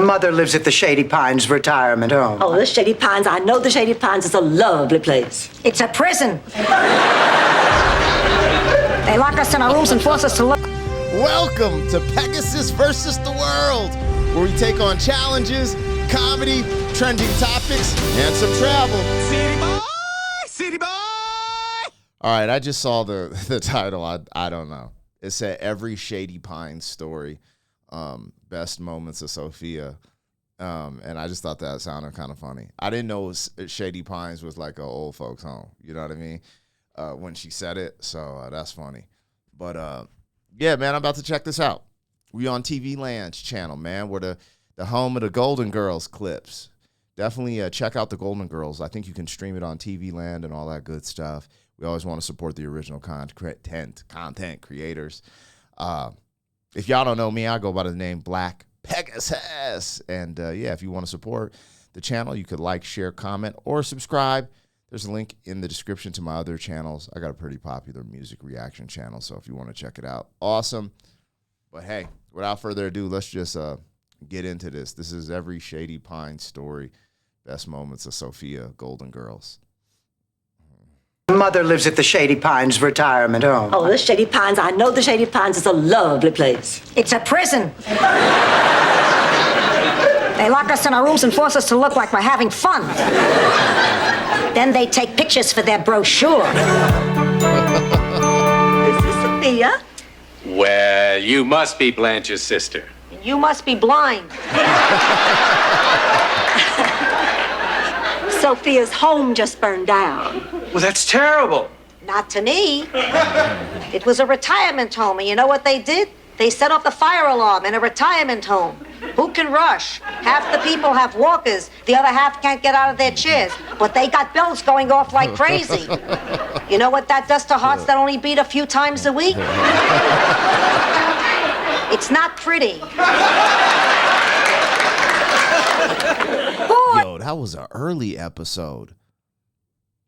Mother lives at the Shady Pines retirement home. Oh, the Shady Pines. I know the Shady Pines is a lovely place. It's a prison. They lock us in our rooms and force us to look. Welcome to Pegasus versus the World, where we take on challenges, comedy, trending topics, and some travel. City boy, city boy. All right, I just saw the title. I don't know. It said every Shady Pines story, best moments of SOPHIA, and I just thought that sounded kind of funny. I didn't know Shady Pines was like an old folks home. You know what I mean? When she said it, so that's funny. But yeah, man, I'm about to check this out. We on TV Land's channel, man. We're the home of the Golden Girls clips. Definitely check out the Golden Girls. I think you can stream it on TV Land and all that good stuff. We always want to support the original content creators. If y'all don't know me, I go by the name Black Pegasus. And yeah, if you want to support the channel, you could like, share, comment, or subscribe. There's a link in the description to my other channels. I got a pretty popular music reaction channel, so if you want to check it out, awesome. But hey, without further ado, let's just get into this. This is every Shady Pines story, best moments of SOPHIA, Golden Girls. Mother lives at the Shady Pines retirement home. Oh, the Shady Pines. I know the Shady Pines is a lovely place. It's a prison. They lock us in our rooms and force us to look like we're having fun. Then they take pictures for their brochure. This is Sophia. Well, you must be Blanche's sister. You must be blind. Sophia's home just burned down. Well, that's terrible. Not to me. It was a retirement home, and you know what they did? They set off the fire alarm in a retirement home. Who can rush? Half the people have walkers. The other half can't get out of their chairs. But they got bells going off like crazy. You know what that does to hearts that only beat a few times a week? It's not pretty. Yo, that was an early episode.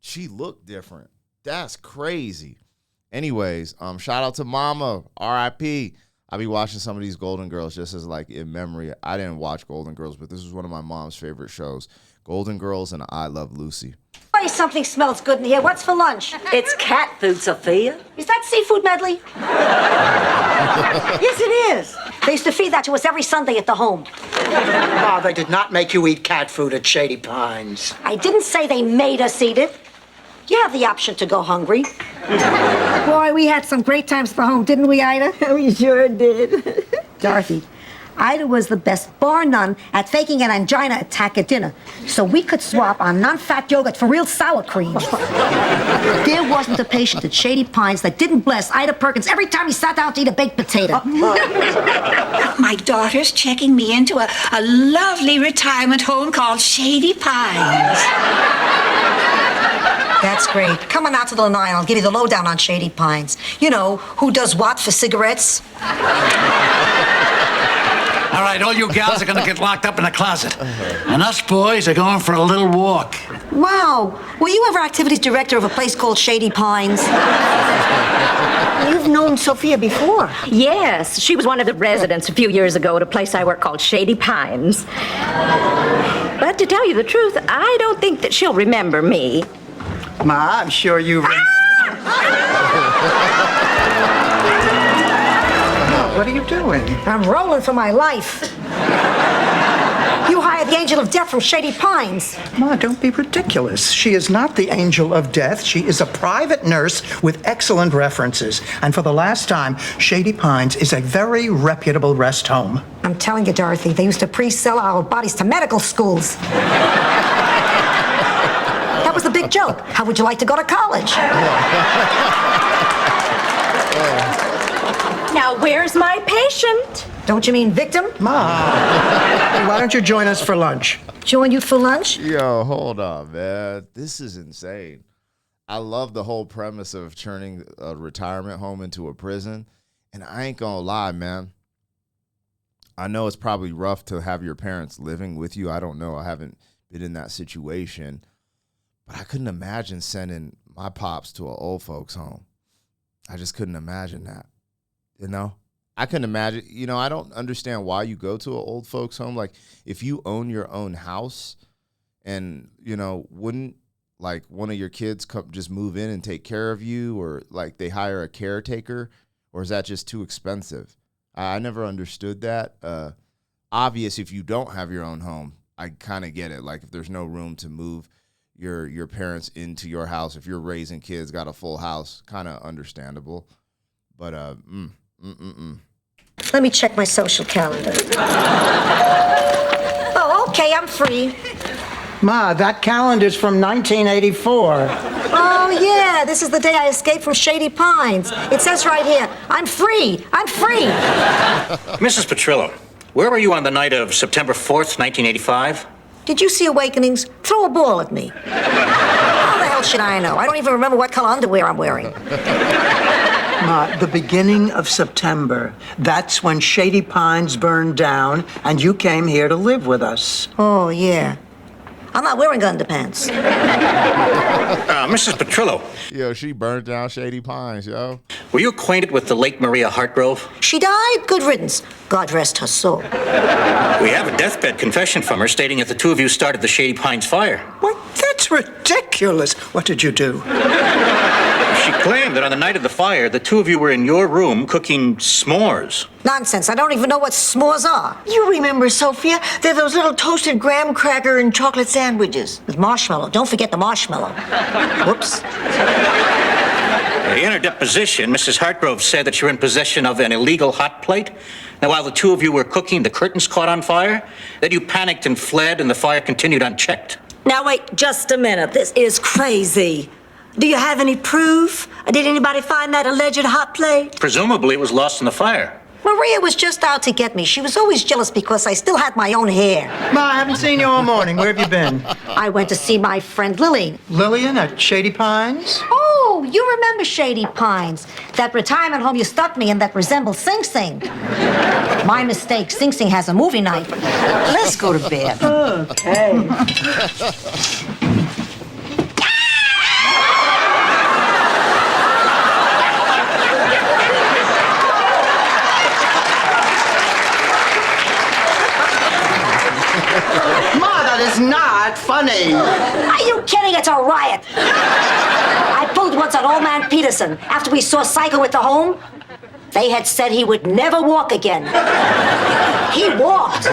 She looked different. That's crazy. Anyways, shout out to Mama, R.I.P. I be watching some of these Golden Girls just as like in memory. I didn't watch Golden Girls, but this was one of my mom's favorite shows. Golden Girls and I Love Lucy. Boy, something smells good in here. What's for lunch? It's cat food, Sophia. Is that seafood medley? Yes, it is. They used to feed that to us every Sunday at the home. Oh, they did not make you eat cat food at Shady Pines. I didn't say they made us eat it. You have the option to go hungry. Boy, we had some great times at the home, didn't we, Ida? We sure did. Dorothy, Ida was the best, bar none, at faking an angina attack at dinner, so we could swap our non-fat yogurt for real sour cream. There wasn't a patient at Shady Pines that didn't bless Ida Perkins every time he sat down to eat a baked potato. My daughter's checking me into a lovely retirement home called Shady Pines. That's great. Come on out to the Lanai and I'll give you the lowdown on Shady Pines. You know, who does what for cigarettes? All right, all you gals are gonna get locked up in a closet. And us boys are going for a little walk. Wow. Were you ever activities director of a place called Shady Pines? You've known Sophia before. Yes, she was one of the residents a few years ago at a place I work called Shady Pines. But to tell you the truth, I don't think that she'll remember me. Ma, I'm sure you... What are you doing? I'm rolling for my life. You hired the Angel of Death from Shady Pines. Ma, don't be ridiculous. She is not the Angel of Death. She is a private nurse with excellent references. And for the last time, Shady Pines is a very reputable rest home. I'm telling you, Dorothy, they used to pre-sell our bodies to medical schools. That was the big joke. How would you like to go to college? Now, where's my patient? Don't you mean victim? Ma, hey, why don't you join us for lunch? Join you for lunch? Yo, hold on, man. This is insane. I love the whole premise of turning a retirement home into a prison. And I ain't gonna lie, man. I know it's probably rough to have your parents living with you. I don't know. I haven't been in that situation. But I couldn't imagine sending my pops to an old folks home. I just couldn't imagine that, you know? I couldn't imagine. You know, I don't understand why you go to an old folks home. Like, if you own your own house, and you know, wouldn't like one of your kids come just move in and take care of you, or like they hire a caretaker, or is that just too expensive? I never understood that. Obvious, if you don't have your own home, I kind of get it. Like, if there's no room to move your parents into your house, if you're raising kids, got a full house, kind of understandable. But Let me check my social calendar. Oh, okay, I'm free. Ma, that calendar's from 1984. Oh, yeah, this is the day I escaped from Shady Pines. It says right here, I'm free. I'm free. Mrs. Petrillo, where were you on the night of September 4th, 1985? Did you see Awakenings? Throw a ball at me. How the hell should I know? I don't even remember what color underwear I'm wearing. Ma, the beginning of September. That's when Shady Pines burned down, and you came here to live with us. Oh, yeah. I'm not wearing underpants. Mrs. Petrillo, yo, she burned down Shady Pines, yo. were you acquainted with the late Maria Hartgrove? She died? Good riddance. God rest her soul. We have a deathbed confession from her stating that the two of you started the Shady Pines fire. What? That's ridiculous. What did you do? She claimed that on the night of the fire, the two of you were in your room cooking s'mores. Nonsense. I don't even know what s'mores are. You remember, Sophia? They're those little toasted graham cracker and chocolate sandwiches. With marshmallow. Don't forget the marshmallow. Whoops. In her deposition, Mrs. Hartgrove said that you were in possession of an illegal hot plate. Now, while the two of you were cooking, the curtains caught on fire. Then you panicked and fled, and the fire continued unchecked. Now, wait just a minute. This is crazy. Do you have any proof? Did anybody find that alleged hot plate? Presumably, it was lost in the fire. Maria was just out to get me. She was always jealous because I still had my own hair. Ma, I haven't seen you all morning. Where have you been? I went to see my friend Lily. Lillian at Shady Pines? Oh, you remember Shady Pines. That retirement home you stuck me in that resembles Sing Sing. My mistake. Sing Sing has a movie night. Let's go to bed. Okay. Ma, that is not funny. Are you kidding? It's a riot. I pulled once on old man Peterson after we saw Psycho at the home. They had said he would never walk again. He walked.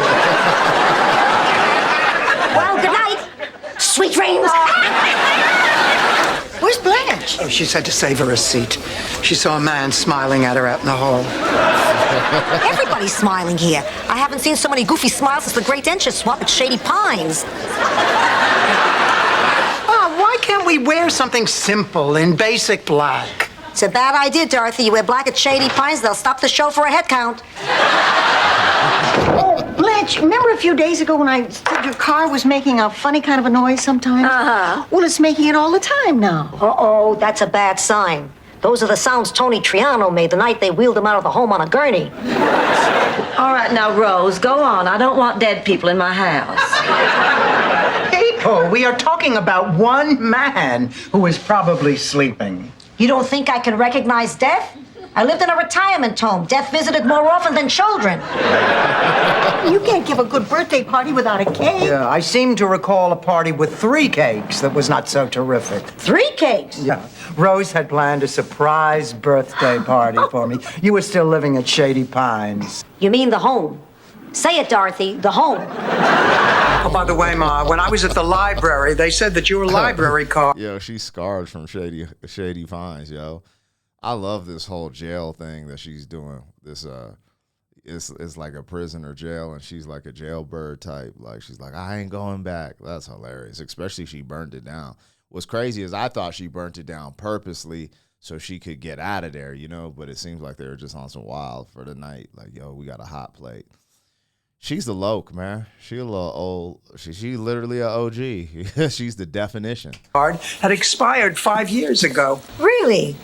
Well, good night. Sweet dreams. Where's Blanche? Oh, she said to save her a seat. She saw a man smiling at her out in the hall. Everybody's smiling here. I haven't seen so many goofy smiles since the great dentures swap at Shady Pines. Oh, why can't we wear something simple in basic black? It's a bad idea, Dorothy. You wear black at Shady Pines, they'll stop the show for a head count. Oh, Blanche, remember a few days ago when I said your car was making a funny kind of a noise sometimes? Uh-huh. Well, it's making it all the time now. Uh-oh, that's a bad sign. Those are the sounds Tony Triano made the night they wheeled him out of the home on a gurney. All right, now, Rose, go on. I don't want dead people in my house. People, we are talking about one man who is probably sleeping. You don't think I can recognize death? I lived in a retirement home. Death visited more often than children. You can't give a good birthday party without a cake. Yeah, I seem to recall a party with 3 cakes that was not so terrific. 3 cakes? Yeah. Rose had planned a surprise birthday party for me. You were still living at Shady Pines. You mean the home? Say it, Dorothy, the home. Oh, by the way, Ma, when I was at the library, they said that your library card... Yo, she's scarred from Shady Pines, yo. I love this whole jail thing that she's doing. This it's like a prisoner jail, and she's like a jailbird type. Like, she's like, I ain't going back. That's hilarious, especially she burned it down. What's crazy is I thought she burnt it down purposely so she could get out of there, you know, but it seems like they were just on some wild for the night. Like, yo, we got a hot plate. She's the loke, man. She a little old. She literally a OG. She's the definition. ...card had expired 5 years ago. Really?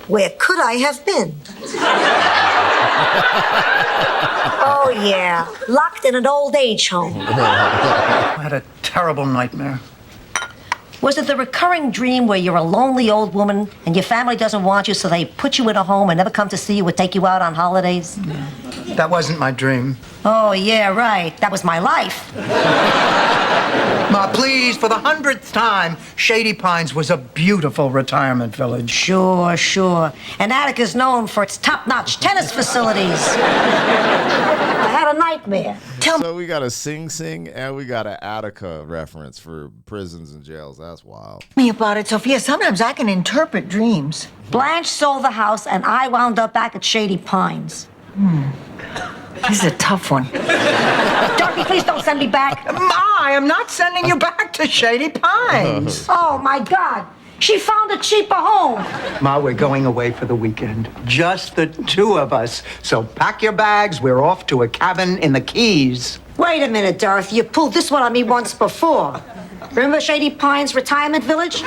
Where could I have been? Oh, yeah. Locked in an old age home. I had a terrible nightmare. Was it the recurring dream where you're a lonely old woman and your family doesn't want you, so they put you in a home and never come to see you or take you out on holidays? That wasn't my dream. Oh, yeah, right. That was my life. Ma, please, for the 100th time, Shady Pines was a beautiful retirement village. Sure, sure. And Attica's known for its top-notch tennis facilities. I had a nightmare. So we got a Sing Sing and we got an Attica reference for prisons and jails. That's wild. Tell me about it, Sophia. Sometimes I can interpret dreams. Blanche sold the house, and I wound up back at Shady Pines. This is a tough one. Dorothy, please don't send me back. Ma, I am not sending you back to Shady Pines. Oh, my God. She found a cheaper home. Ma, we're going away for the weekend. Just the two of us. So pack your bags. We're off to a cabin in the Keys. Wait a minute, Dorothy. You pulled this one on me once before. Remember Shady Pines Retirement Village?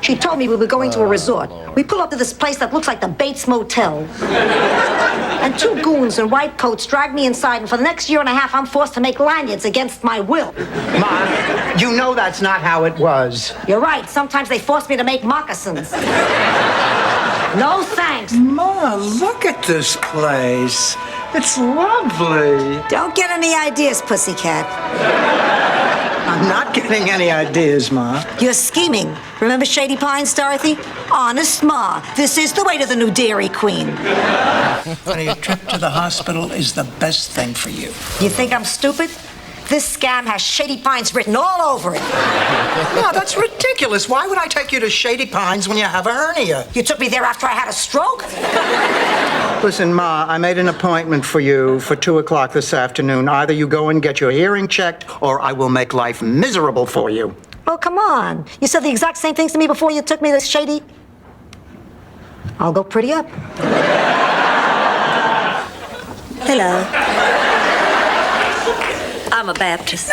She told me we were going to a resort. We pull up to this place that looks like the Bates Motel. And two goons in white coats drag me inside, and for the next year and a half, I'm forced to make lanyards against my will. Ma, you know that's not how it was. You're right. Sometimes they force me to make moccasins. No thanks. Ma, look at this place. It's lovely. Don't get any ideas, pussycat. I'm not getting any ideas, Ma. You're scheming. Remember Shady Pines, Dorothy? Honest Ma, this is the way to the new Dairy Queen. Honey, a trip to the hospital is the best thing for you. You think I'm stupid? This scam has Shady Pines written all over it. No, that's ridiculous. Why would I take you to Shady Pines when you have a hernia? You took me there after I had a stroke? Listen, Ma, I made an appointment for you for 2 o'clock this afternoon. Either you go and get your hearing checked, or I will make life miserable for you. Oh, come on. You said the exact same things to me before you took me to Shady. I'll go pretty up. Hello. I'm a Baptist.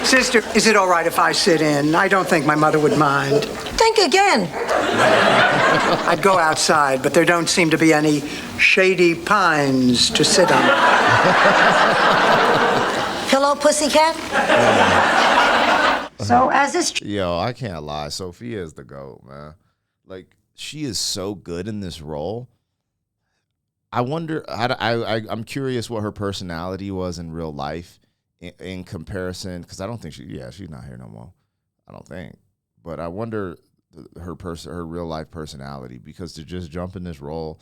Sister, is it all right if I sit in? I don't think my mother would mind. Think again. I'd go outside, but there don't seem to be any Shady Pines to sit on. Hello, pussycat? So, as this... Yo, I can't lie. Sophia is the GOAT, man. Like, she is so good in this role. I wonder, I'm curious what her personality was in real life in comparison, because I don't think she's not here no more. I don't think. But I wonder her real life personality, because to just jump in this role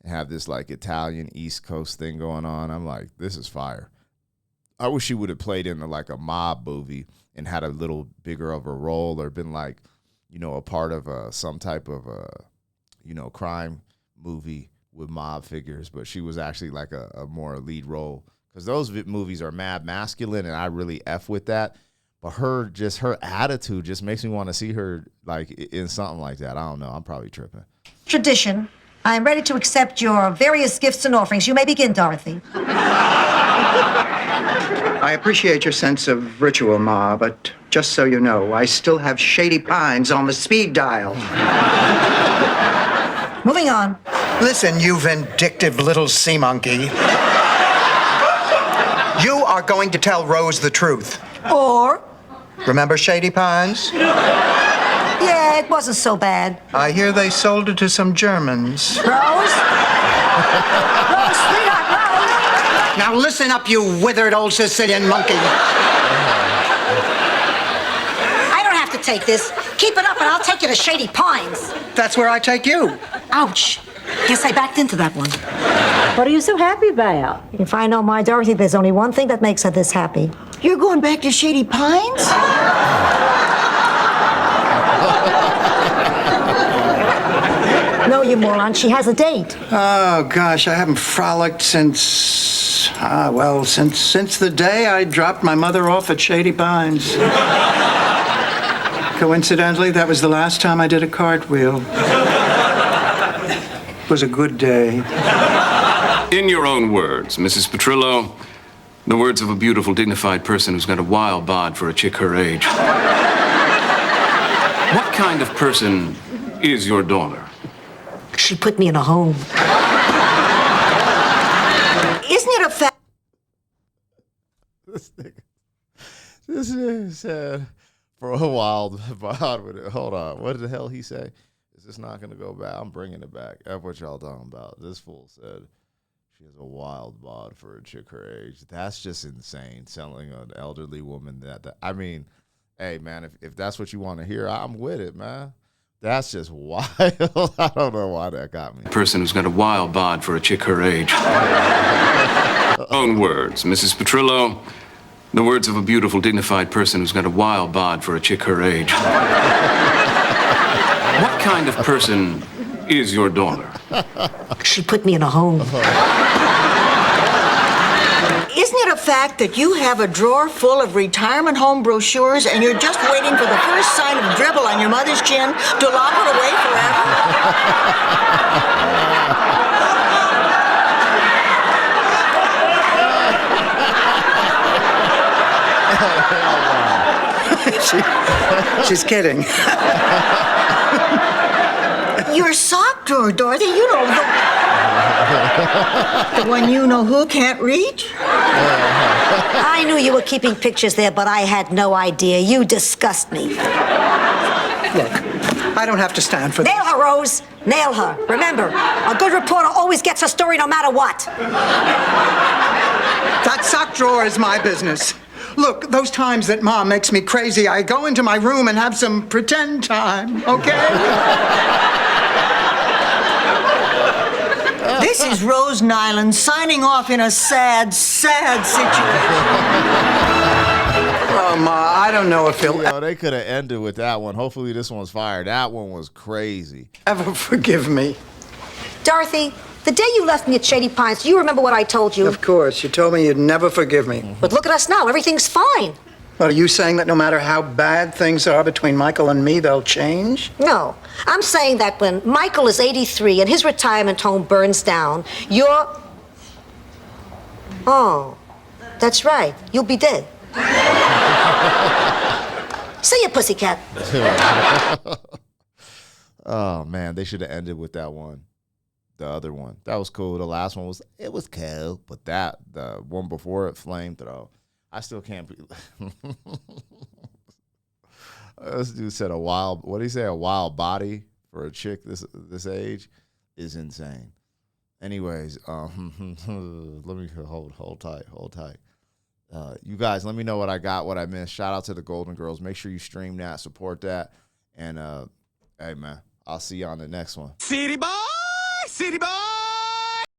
and have this like Italian East Coast thing going on, I'm like, this is fire. I wish she would have played in like a mob movie and had a little bigger of a role, or been like, you know, a part of some type of crime movie with mob figures. But she was actually like a more lead role, because those movies are mad masculine, and I really F with that. But her attitude just makes me want to see her like in something like that. I don't know. I'm probably tripping. Tradition. I am ready to accept your various gifts and offerings. You may begin, Dorothy. I appreciate your sense of ritual, Ma, but just so you know, I still have Shady Pines on the speed dial. Moving on. Listen, you vindictive little sea monkey. You are going to tell Rose the truth. Or? Remember Shady Pines? Yeah, it wasn't so bad. I hear they sold it to some Germans. Rose? Rose, sweetheart, Rose. Now listen up, you withered old Sicilian monkey. I don't have to take this. Keep it up and I'll take you to Shady Pines. That's where I take you. Ouch. Guess I backed into that one. What are you so happy about? If I know my Dorothy, there's only one thing that makes her this happy. You're going back to Shady Pines? No, you moron. She has a date. Oh, gosh, I haven't frolicked since the day I dropped my mother off at Shady Pines. Coincidentally, that was the last time I did a cartwheel. It was a good day. In your own words, Mrs. Petrillo, the words of a beautiful, dignified person who's got a wild bod for a chick her age. What kind of person is your daughter? She put me in a home. it a fact? This nigga said for a wild bod with it. Hold on. What the hell he say? Is this not going to go back? I'm bringing it back. That's what y'all talking about. This fool said she has a wild bod for a chick her age. That's just insane. Telling an elderly woman that. I mean, hey, man, if that's what you want to hear, I'm with it, man. That's just wild. I don't know why that got me. Person who's got a wild bod for a chick her age. Own words, Mrs. Petrillo. The words of a beautiful, dignified person who's got a wild bod for a chick her age. What kind of person is your daughter? She put me in a home. Isn't it a fact that you have a drawer full of retirement home brochures and you're just waiting for the first sign of dribble on your mother's chin to lock it away forever? She's kidding. Your sock drawer, Dorothy, you know, the one you know who can't reach? I knew you were keeping pictures there, but I had no idea. You disgust me. Look, I don't have to stand for this. Nail her, Rose. Nail her. Remember, a good reporter always gets her story no matter what. That sock drawer is my business. Look, those times that Mom makes me crazy, I go into my room and have some pretend time, okay? This is Rose Nyland signing off in a sad, sad situation. Oh, Ma, I don't know if he'll They could have ended with that one. Hopefully this one's fire. That one was crazy. ever forgive me. Dorothy, the day you left me at Shady Pines, do you remember what I told you? Of course, you told me you'd never forgive me. But look at us now. Everything's fine. Well, are you saying that no matter how bad things are between Michael and me, they'll change? No. I'm saying that when Michael is 83 and his retirement home burns down, you're... Oh, that's right. You'll be dead. See ya, pussycat. Oh, man, they should have ended with that one. The other one. That was cool. The last one was cool. But the one before it, flamethrower. I still can't be. This dude said what did he say? A wild body for a chick this age is insane. Anyways, let me hold tight. You guys, let me know what I got, what I missed. Shout out to the Golden Girls. Make sure you stream that, support that, and hey man, I'll see you on the next one. City boy, city boy.